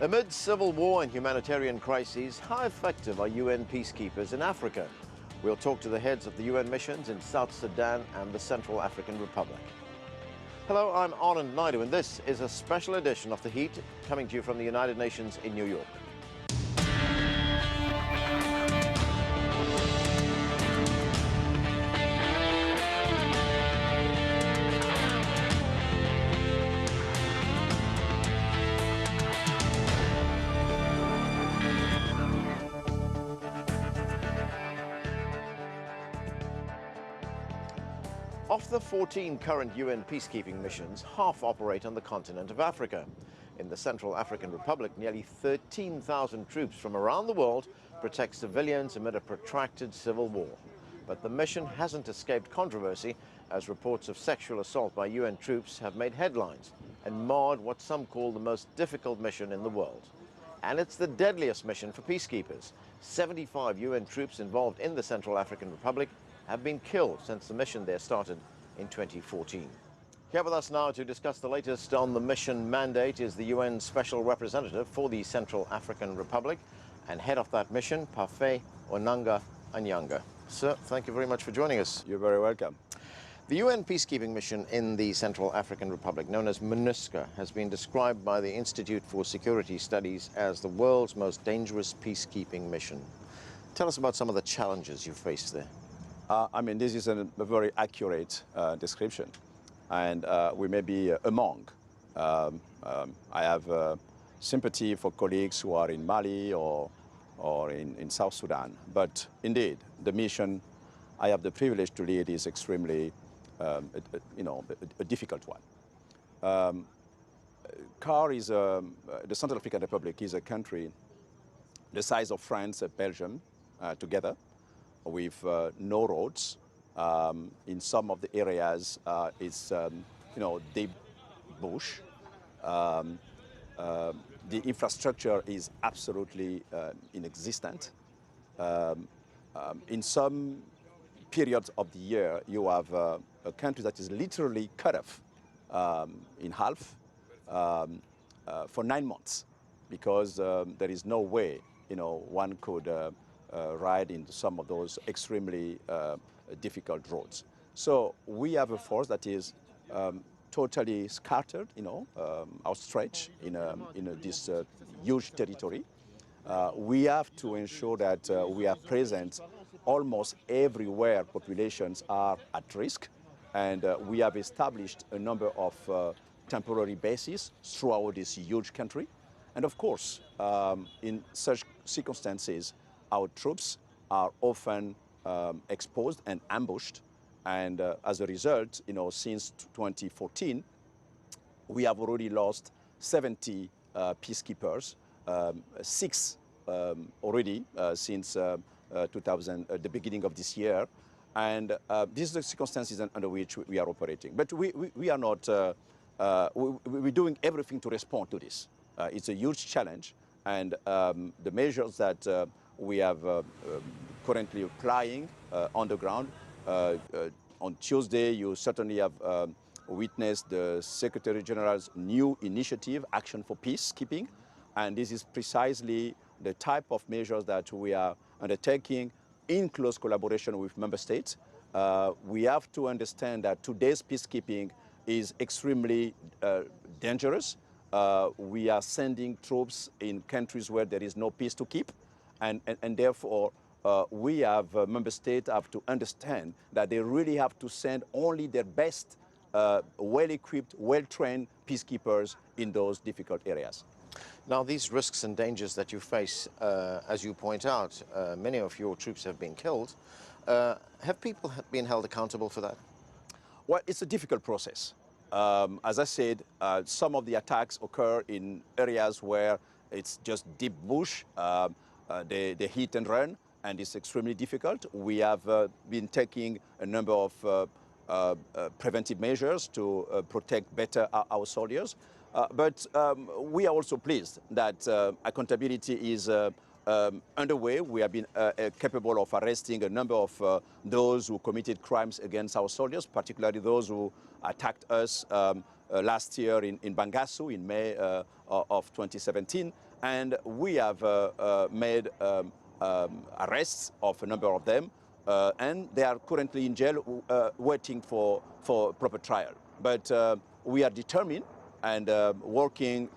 Amid civil war and humanitarian crises, how effective are UN peacekeepers in Africa? We'll talk to the heads of the UN missions in South Sudan and the Central African Republic. Hello, I'm Anand Naidu, and this is a special edition of The Heat, coming to you from the United Nations in New York. Of the 14 current UN peacekeeping missions, half operate on the continent of Africa. In the Central African Republic, nearly 13,000 troops from around the world protect civilians amid a protracted civil war. But the mission hasn't escaped controversy, as reports of sexual assault by UN troops have made headlines and marred what some call the most difficult mission in the world. And it's the deadliest mission for peacekeepers. 75 UN troops involved in the Central African Republic have been killed since the mission there started in 2014. Here with us now to discuss the latest on the mission mandate is the UN Special Representative for the Central African Republic and head of that mission, Parfait Onanga-Anyanga. Sir, thank you very much for joining us. You're very welcome. The UN peacekeeping mission in the Central African Republic, known as MINUSCA, has been described by the Institute for Security Studies as the world's most dangerous peacekeeping mission. Tell us about some of the challenges you faced there. This is a very accurate description, and we may be among. I have sympathy for colleagues who are in Mali or in South Sudan, but indeed, the mission I have the privilege to lead is extremely, a difficult one. CAR is the Central African Republic is a country the size of France and Belgium together, with no roads. In some of the areas, it's deep bush. The infrastructure is absolutely inexistent. In some periods of the year, you have a country that is literally cut off in half for 9 months, because there is no way one could ride into some of those extremely difficult roads. So we have a force that is totally scattered, outstretched in this huge territory. We have to ensure that we are present almost everywhere populations are at risk, and we have established a number of temporary bases throughout this huge country. And of course, in such circumstances, our troops are often exposed and ambushed, and as a result, since 2014, we have already lost 70 peacekeepers, 6 already since the beginning of this year, and these are the circumstances under which we are operating. But we are not, we're doing everything to respond to this. It's a huge challenge, and the measures that we have currently applying on the ground. On Tuesday, you certainly have witnessed the Secretary General's new initiative, Action for Peacekeeping, and this is precisely the type of measures that we are undertaking in close collaboration with member states. We have to understand that today's peacekeeping is extremely dangerous. We are sending troops in countries where there is no peace to keep. And therefore, we have member states have to understand that they really have to send only their best, well-equipped, well-trained peacekeepers in those difficult areas. Now, these risks and dangers that you face, as you point out, many of your troops have been killed. Have people been held accountable for that? Well, it's a difficult process. As I said, some of the attacks occur in areas where it's just deep bush. They hit and run, and it's extremely difficult. We have been taking a number of preventive measures to protect better our soldiers. But we are also pleased that accountability is underway. We have been capable of arresting a number of those who committed crimes against our soldiers, particularly those who attacked us last year in Bangassou in May of 2017. and we have made arrests of a number of them, and they are currently in jail waiting for proper trial. But we are determined and working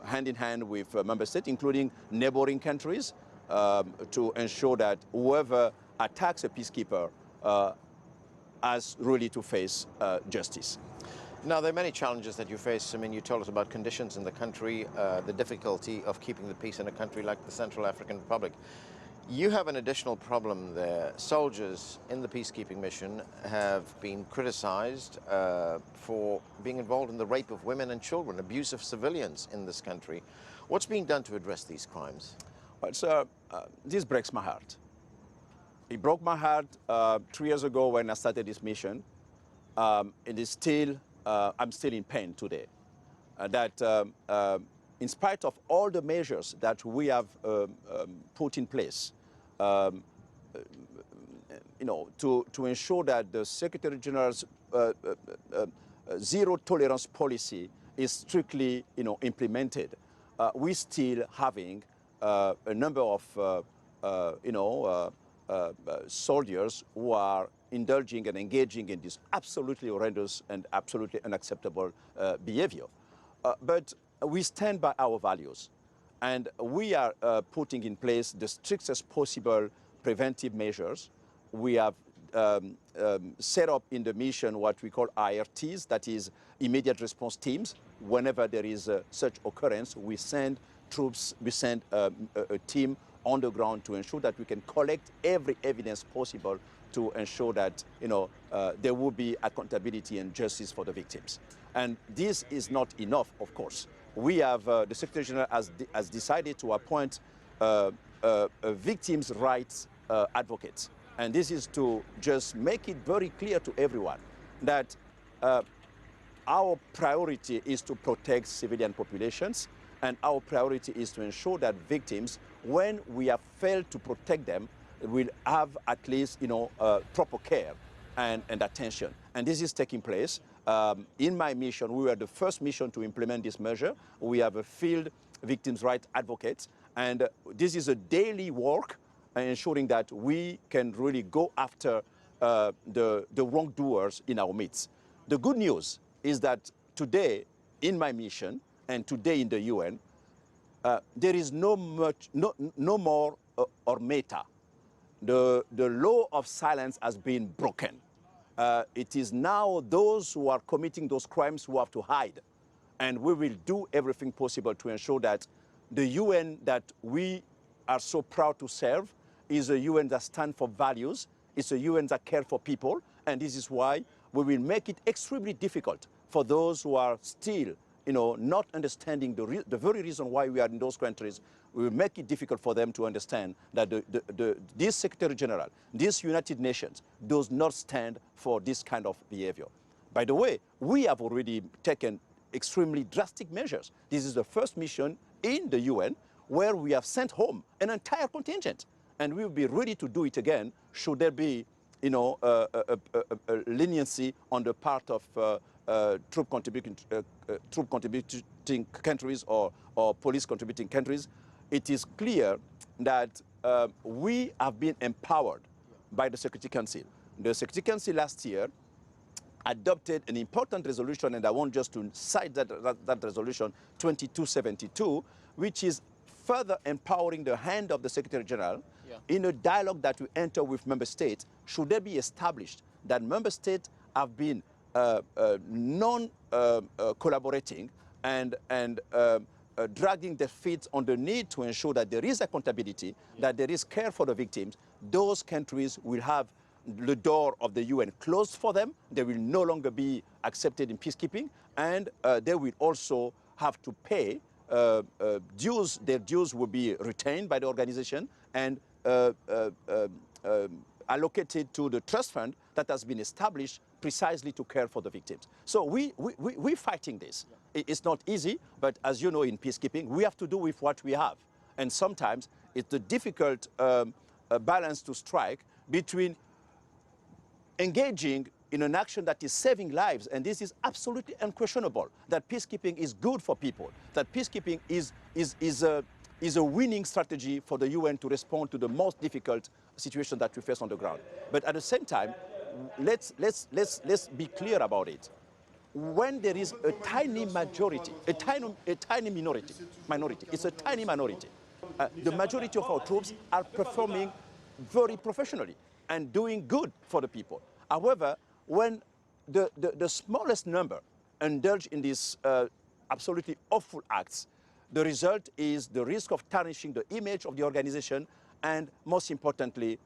hand in hand with member states, including neighboring countries, to ensure that whoever attacks a peacekeeper has really to face justice. Now, there are many challenges that you face. I mean, you told us about conditions in the country, the difficulty of keeping the peace in a country like the Central African Republic. You have an additional problem there. Soldiers in the peacekeeping mission have been criticized for being involved in the rape of women and children, abuse of civilians in this country. What's being done to address these crimes? Well, this breaks my heart. It broke my heart 3 years ago when I started this mission. It is still, I'm still in pain today. In spite of all the measures that we have put in place, to ensure that the Secretary General's zero tolerance policy is strictly, implemented, we're still having a number of, soldiers who are indulging and engaging in this absolutely horrendous and absolutely unacceptable behavior. But we stand by our values, and we are putting in place the strictest possible preventive measures. We have set up in the mission what we call IRTs, that is immediate response teams. Whenever there is such occurrence, we send troops, we send a team on the ground to ensure that we can collect every evidence possible to ensure that there will be accountability and justice for the victims. And this is not enough, of course. We have, the Secretary General has decided to appoint a victims' rights advocate. And this is to just make it very clear to everyone that our priority is to protect civilian populations, and our priority is to ensure that victims, when we have failed to protect them, will have at least proper care and attention. And this is taking place. In my mission, we were the first mission to implement this measure. We have a field victims' rights advocate, and this is a daily work ensuring that we can really go after the wrongdoers in our midst. The good news is that today in my mission and today in the UN, there is no more meta. The law of silence has been broken. It is now those who are committing those crimes who have to hide. And we will do everything possible to ensure that the UN that we are so proud to serve is a UN that stands for values. It's a UN that cares for people. And this is why we will make it extremely difficult for those who are still not understanding the very reason why we are in those countries. We will make it difficult for them to understand that this Secretary General, this United Nations, does not stand for this kind of behavior. By the way, we have already taken extremely drastic measures. This is the first mission in the UN where we have sent home an entire contingent, and we will be ready to do it again should there be a leniency on the part of troop contributing countries or police contributing countries. It is clear that we have been empowered by the Security Council. The Security Council last year adopted an important resolution, and I want just to cite that resolution 2272, which is further empowering the hand of the Secretary General in a dialogue that we enter with member states. Should there be established that member states have been non-collaborating and dragging their feet on the need to ensure that there is accountability, that there is care for the victims, those countries will have the door of the UN closed for them. They will no longer be accepted in peacekeeping, and they will also have to pay dues. Their dues will be retained by the organization and allocated to the trust fund that has been established precisely to care for the victims. So we're fighting this. It's not easy, but as you know, in peacekeeping, we have to do with what we have. And sometimes it's a difficult balance to strike between engaging in an action that is saving lives, and this is absolutely unquestionable, that peacekeeping is good for people, that peacekeeping is is a winning strategy for the UN to respond to the most difficult situation that we face on the ground. But at the same time, let's be clear about it. When there is a tiny majority, a tiny minority, it's a tiny minority. The majority of our troops are performing very professionally and doing good for the people. However, when the smallest number indulge in these absolutely awful acts, the result is the risk of tarnishing the image of the organization and, most importantly,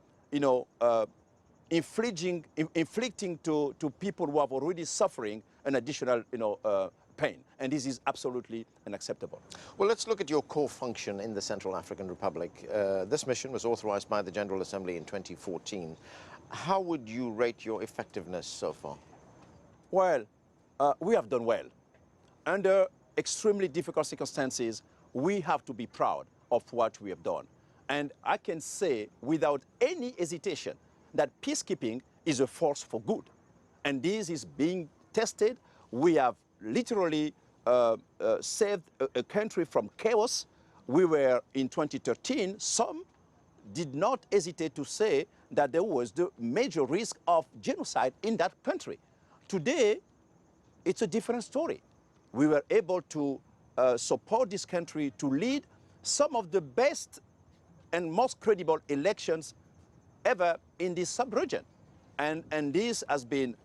inflicting to people who are already suffering an additional pain. And this is absolutely unacceptable. Well, let's look at your core function in the Central African Republic. This mission was authorized by the General Assembly in 2014. How would you rate your effectiveness so far? Well, we have done well. Under extremely difficult circumstances, we have to be proud of what we have done. And I can say without any hesitation that peacekeeping is a force for good. And this is being tested. We have literally saved a country from chaos. We were, in 2013, some did not hesitate to say that there was the major risk of genocide in that country. Today, it's a different story. We were able to support this country to lead some of the best and most credible elections ever in this sub-region. And this has been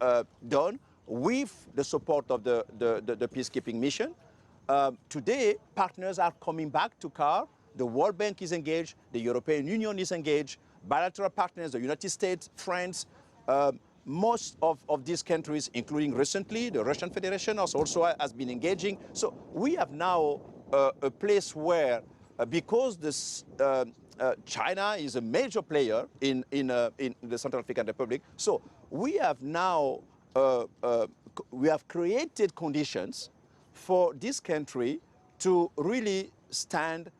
done with the support of the peacekeeping mission. Today, partners are coming back to CAR. The World Bank is engaged. The European Union is engaged. Bilateral partners, the United States, France, most of these countries, including recently, the Russian Federation also has been engaging. So we have now a place where, because this, China is a major player in the Central African Republic, so we have now, we have created conditions for this country to really stand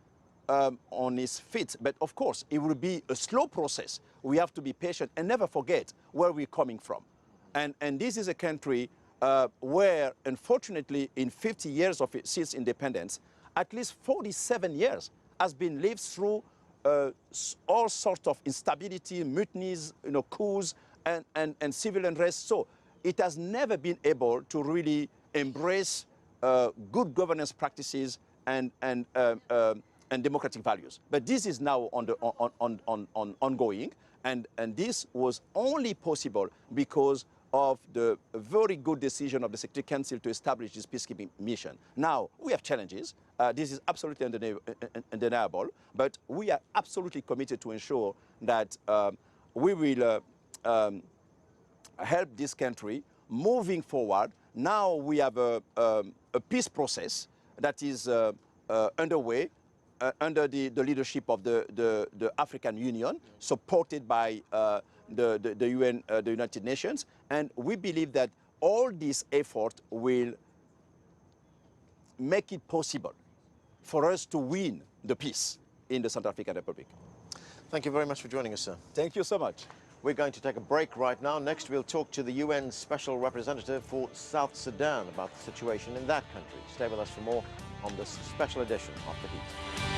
on its feet. But of course, it will be a slow process. We have to be patient and never forget where we're coming from. And this is a country where, unfortunately, in 50 years of its independence, at least 47 years has been lived through all sorts of instability, mutinies, coups, and civil unrest. So it has never been able to really embrace good governance practices and democratic values. But this is now ongoing, and this was only possible because of the very good decision of the Security Council to establish this peacekeeping mission. Now, we have challenges. This is absolutely undeniable, but we are absolutely committed to ensure that we will help this country moving forward. Now we have a peace process that is underway under the leadership of the African Union, supported by the UN, the United Nations, and we believe that all this effort will make it possible for us to win the peace in the Central African Republic. Thank you very much for joining us, sir. Thank you so much. We're going to take a break right now. Next, we'll talk to the UN Special Representative for South Sudan about the situation in that country. Stay with us for more on this special edition of The Heat.